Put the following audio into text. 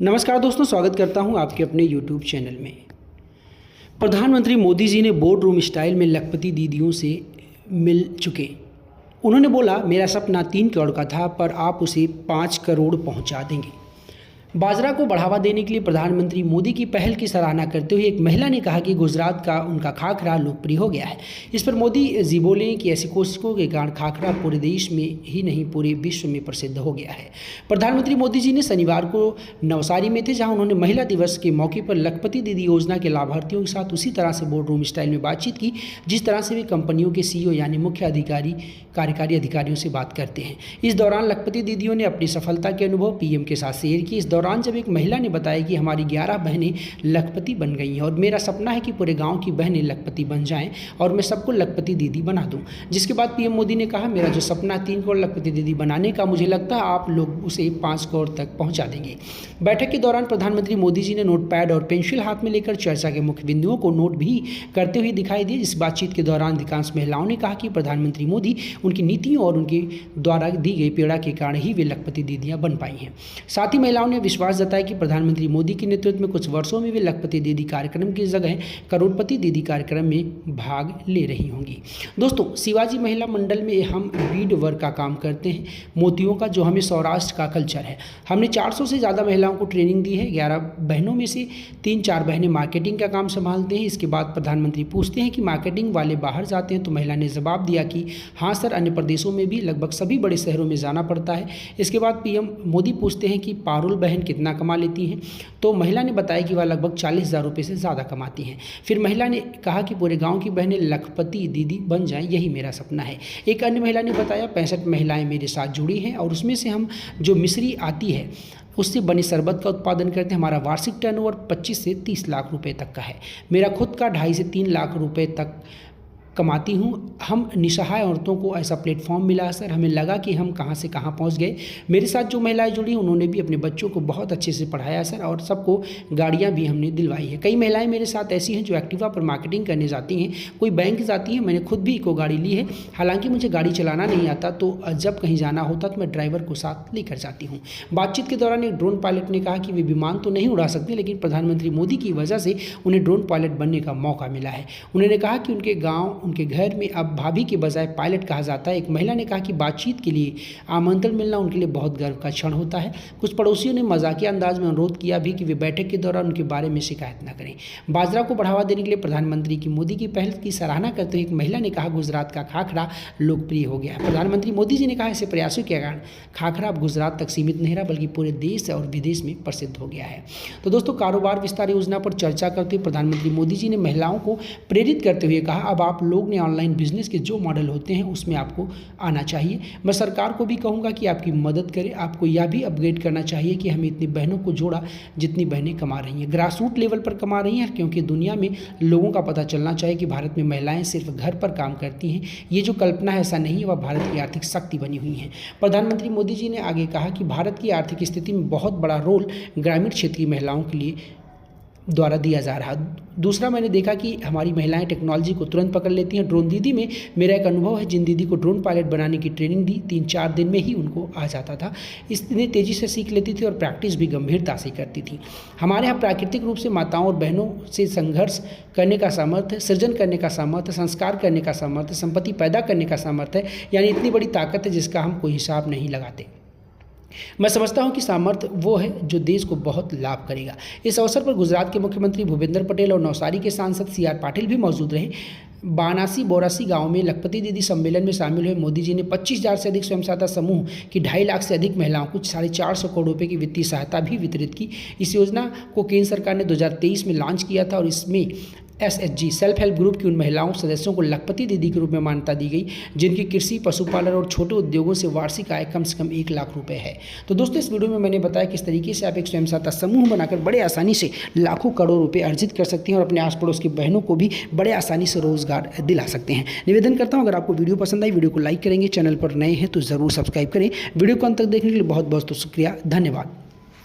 नमस्कार दोस्तों, स्वागत करता हूं आपके अपने YouTube चैनल में। प्रधानमंत्री मोदी जी ने बोर्ड रूम स्टाइल में लखपति दीदियों से मिल चुके। उन्होंने बोला, मेरा सपना 3 करोड़ का था पर आप उसे 5 करोड़ पहुंचा देंगे। बाजरा को बढ़ावा देने के लिए प्रधानमंत्री मोदी की पहल की सराहना करते हुए एक महिला ने कहा कि गुजरात का उनका खाखरा लोकप्रिय हो गया है। इस पर मोदी जी बोले कि ऐसी कोशिशों के कारण खाखरा पूरे देश में ही नहीं पूरे विश्व में प्रसिद्ध हो गया है। प्रधानमंत्री मोदी जी ने शनिवार को नवसारी में थे, जहां उन्होंने महिला दिवस के मौके पर लखपति दीदी योजना के लाभार्थियों के साथ उसी तरह से बोर्ड रूम स्टाइल में बातचीत की जिस तरह से वे कंपनियों के CEO यानी मुख्य अधिकारी कार्यकारी अधिकारियों से बात करते हैं। इस दौरान लखपति दीदियों ने अपनी सफलता के अनुभव PM के साथ शेयर किए। इस दौरान जब एक महिला ने बताया कि हमारी 11 बहनें लखपति बन गई हैं और मेरा सपना है कि पूरे गांव की बहनें लखपति बन जाएं और मैं सबको लखपति दीदी बना दूं। जिसके बाद PM मोदी ने कहा, मेरा जो सपना 3 करोड़ लखपति दीदी बनाने का, मुझे लगता है आप लोग उसे 5 करोड़ तक पहुंचा देंगे। बैठक के दौरान प्रधानमंत्री मोदी जी ने नोटपैड और पेंसिल हाथ में लेकर चर्चा के मुख्य बिंदुओं को नोट भी करते हुए दिखाई दिए। इस बातचीत के दौरान अधिकांश महिलाओं ने कहा कि प्रधानमंत्री मोदी उनकी नीतियों और उनके द्वारा दी गई प्रेरणा के कारण ही वे लखपति दीदियां बन पाई हैं। साथ ही महिलाओं ने विश्वास जताया कि प्रधानमंत्री मोदी के नेतृत्व में कुछ वर्षों में वे लखपति दीदी कार्यक्रम की जगह करोड़पति दीदी कार्यक्रम में भाग ले रही होंगी। दोस्तों, शिवाजी महिला मंडल में हम बीड वर्क का काम करते हैं, मोतियों का, जो हमें सौराष्ट्र का कल्चर है। हमने 400 से ज़्यादा महिलाओं को ट्रेनिंग दी है। 11 बहनों में से 3-4 बहनें मार्केटिंग का काम संभालते हैं। इसके बाद प्रधानमंत्री पूछते हैं कि मार्केटिंग वाले बाहर जाते हैं, तो महिला ने जवाब दिया कि हाँ सर, अन्य प्रदेशों में भी लगभग सभी बड़े शहरों में जाना पड़ता है। इसके बाद PM मोदी पूछते हैं कि पारुल बहन कितना कमा लेती हैं, तो महिला ने बताया कि वह लगभग 40,000 रुपये से ज़्यादा कमाती हैं। फिर महिला ने कहा कि पूरे गांव की बहनें लखपति दीदी बन जाएं, यही मेरा सपना है। एक अन्य महिला ने बताया, 65 महिलाएं मेरे साथ जुड़ी हैं और उसमें से हम जो मिश्री आती है उससे बने शरबत का उत्पादन करते हैं। हमारा वार्षिक टर्नओवर 25 से 30 लाख रुपए तक का है। मेरा खुद का 2.5 से 3 लाख रुपए तक कमाती हूँ। हम निसहाय औरतों को ऐसा प्लेटफॉर्म मिला है सर, हमें लगा कि हम कहाँ से कहाँ पहुँच गए। मेरे साथ जो महिलाएं जुड़ी उन्होंने भी अपने बच्चों को बहुत अच्छे से पढ़ाया सर, और सबको गाड़ियाँ भी हमने दिलवाई है। कई महिलाएं मेरे साथ ऐसी हैं जो एक्टिवा पर मार्केटिंग करने जाती हैं, कोई बैंक जाती हैं। मैंने खुद भी इको गाड़ी ली है। हालांकि मुझे गाड़ी चलाना नहीं आता, तो जब कहीं जाना होता तो मैं ड्राइवर को साथ लेकर जाती हूँ। बातचीत के दौरान एक ड्रोन पायलट ने कहा कि वे विमान तो नहीं उड़ा सकते, लेकिन प्रधानमंत्री मोदी की वजह से उन्हें ड्रोन पायलट बनने का मौका मिला है। उन्होंने कहा कि उनके गाँव, उनके घर में अब भाभी के बजाय पायलट कहा जाता है। एक महिला ने कहा कि बातचीत के लिए आमंत्रण मिलना उनके लिए बहुत गर्व का क्षण होता है। कुछ पड़ोसियों ने मजाकिया अंदाज में अनुरोध किया भी कि वे बैठक के दौरान उनके बारे में शिकायत न करें। बाजरा को बढ़ावा देने के लिए प्रधानमंत्री की मोदी की पहल की सराहना करते हुए एक महिला ने कहा, गुजरात का खाखरा लोकप्रिय हो गया है। प्रधानमंत्री मोदी जी ने कहा, ऐसे प्रयासों के कारण खाखरा अब गुजरात तक सीमित नहीं रहा बल्कि पूरे देश और विदेश में प्रसिद्ध हो गया है। तो दोस्तों, कारोबार विस्तार योजना पर चर्चा करते हुए प्रधानमंत्री मोदी जी ने महिलाओं को प्रेरित करते हुए कहा, अब आप लोग ने ऑनलाइन बिजनेस के जो मॉडल होते हैं उसमें आपको आना चाहिए। मैं सरकार को भी कहूँगा कि आपकी मदद करे। आपको यह भी अपग्रेड करना चाहिए कि हमें इतनी बहनों को जोड़ा जितनी बहनें कमा रही हैं, ग्रास रूट लेवल पर कमा रही हैं, क्योंकि दुनिया में लोगों का पता चलना चाहिए कि भारत में महिलाएं सिर्फ घर पर काम करती हैं। ये जो कल्पना है, ऐसा नहीं है, वह भारत की आर्थिक शक्ति बनी हुई है। प्रधानमंत्री मोदी जी ने आगे कहा कि भारत की आर्थिक स्थिति में बहुत बड़ा रोल ग्रामीण क्षेत्र की महिलाओं के लिए द्वारा दिया जा रहा। दूसरा, मैंने देखा कि हमारी महिलाएं टेक्नोलॉजी को तुरंत पकड़ लेती हैं। ड्रोन दीदी में मेरा एक अनुभव है, जिन दीदी को ड्रोन पायलट बनाने की ट्रेनिंग दी, 3-4 दिन में ही उनको आ जाता था। इतनी तेज़ी से सीख लेती थी और प्रैक्टिस भी गंभीरता से करती थी। हमारे यहाँ प्राकृतिक रूप से माताओं और बहनों से संघर्ष करने का सामर्थ्य, सृजन करने का सामर्थ्य, संस्कार करने का सामर्थ्य, संपत्ति पैदा करने का सामर्थ्य है। यानी इतनी बड़ी ताकत है जिसका हम कोई हिसाब नहीं लगाते। मैं समझता हूं कि सामर्थ्य वो है जो देश को बहुत लाभ करेगा। इस अवसर पर गुजरात के मुख्यमंत्री भूपेंद्र पटेल और नवसारी के सांसद CR पाटिल भी मौजूद रहे। बानासी बोरासी गांव में लखपति दीदी सम्मेलन में शामिल हुए मोदी जी ने 25,000 से अधिक स्वयं सहायता समूह की 2.5 लाख से अधिक महिलाओं को 450 करोड़ रुपए की वित्तीय सहायता भी वितरित की। इस योजना को केंद्र सरकार ने 2023 में लॉन्च किया था और इसमें SHG सेल्फ हेल्प ग्रुप की उन महिलाओं सदस्यों को लखपति दीदी के रूप में मान्यता दी गई जिनकी कृषि, पशुपालन और छोटे उद्योगों से वार्षिक आय कम से कम 1 लाख रुपए है। तो दोस्तों, इस वीडियो में मैंने बताया किस तरीके से आप एक स्वयं सहायता समूह बनाकर बड़े आसानी से लाखों करोड़ रुपए अर्जित कर सकते हैं और अपने आस पड़ोस की बहनों को भी बड़े आसानी से रोजगार दिला सकते हैं। निवेदन करता हूँ, अगर आपको वीडियो पसंद आई, वीडियो को लाइक करेंगे, चैनल पर नए हैं तो ज़रूर सब्सक्राइब करें। वीडियो को अंत तक देखने के लिए बहुत बहुत शुक्रिया, धन्यवाद।